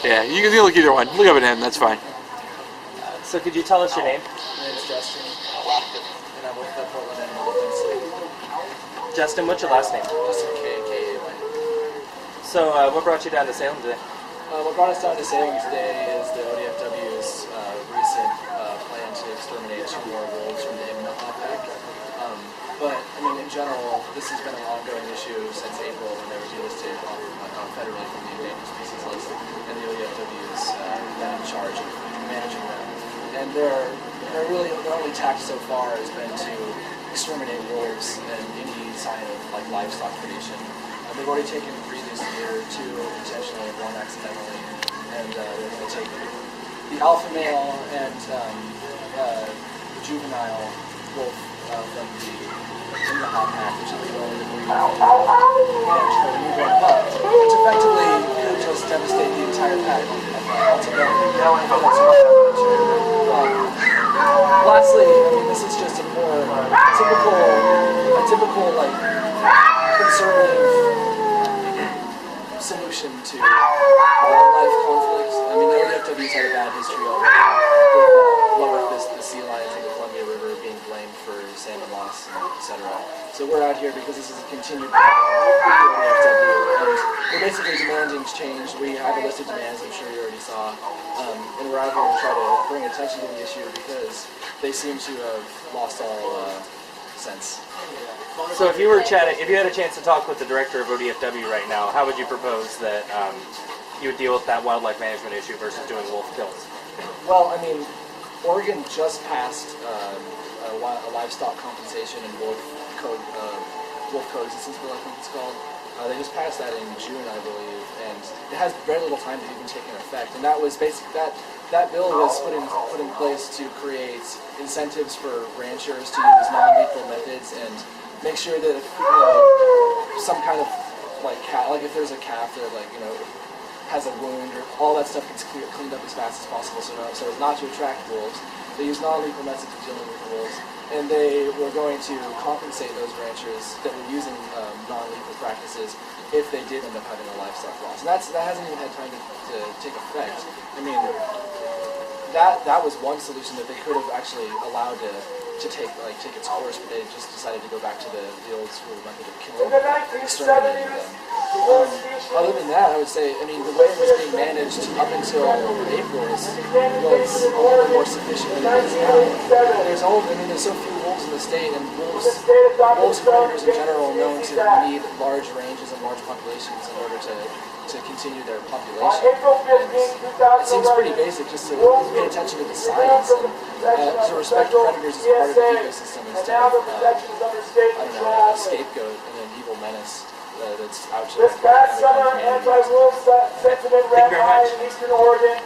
Yeah, you can look either one. Look up at him. That's fine. So could you tell us your name? My name is Justin, and I'm with the Portland Animal Defense League. Justin, what's your last name? Justin K-A-Y. So what brought you down to Salem today? What brought us down to Salem today is the ODFW's recent plan to exterminate 2 more wolves from the Imnaha pack. But, I mean, in general, this has been an ongoing issue since April when they were delisted federally from the endangered species list, and the ODFW is been in charge of managing them. And their only tact so far has been to exterminate wolves and any sign of livestock predation. They've already taken previous year 2 intentionally and 1 accidentally, and they're going to take the alpha male and the juvenile wolf from the Imnaha pack, which is the only breed and for the newborn pup, which effectively could just devastate the entire pack altogether. Lastly, I mean, this is just a more typical conservative solution to wildlife conflicts. I mean, the ODFW's had a bad history already with the sea lions in the Columbia River being blamed for salmon loss, etc. So we're out here because this is a continued problem with the ODFW, and we're basically demanding change. We have a list of demands, I'm sure you already saw, and we're out here to try to bring attention to the issue because they seem to have lost all sense. So if you had a chance to talk with the director of ODFW right now, how would you propose that you would deal with that wildlife management issue versus doing wolf kills? Well, I mean, Oregon just passed a livestock compensation and wolf coexistence bill, I think it's called. They just passed that in June, I believe, and it has very little time to even take in effect. And that was basically that bill was put in place to create incentives for ranchers to use non-lethal methods and make sure that if, some kind of if there's a calf that has a wound or all that stuff gets cleaned up as fast as possible, so as not to attract wolves. They use non-lethal methods of dealing with wolves, and they were going to compensate those ranchers that were using non-lethal practices if they did end up having a livestock loss. And that hasn't even had time to take effect. I mean, that was one solution that they could have actually allowed to take its course, but they just decided to go back to the old school method of killing, exterminating them. Other than that, I would say, I mean, the way it was being managed up until April was a little more sufficient than it is now. There's so few wolves in the state, and wolves predators in general are known to need large ranges and large populations in order to continue their population. And it seems pretty basic just to pay attention to the science and to respect predators as part of the ecosystem instead of, a scapegoat and an evil menace that's out to This past summer, anti-wolf sentiment ran high in eastern Oregon.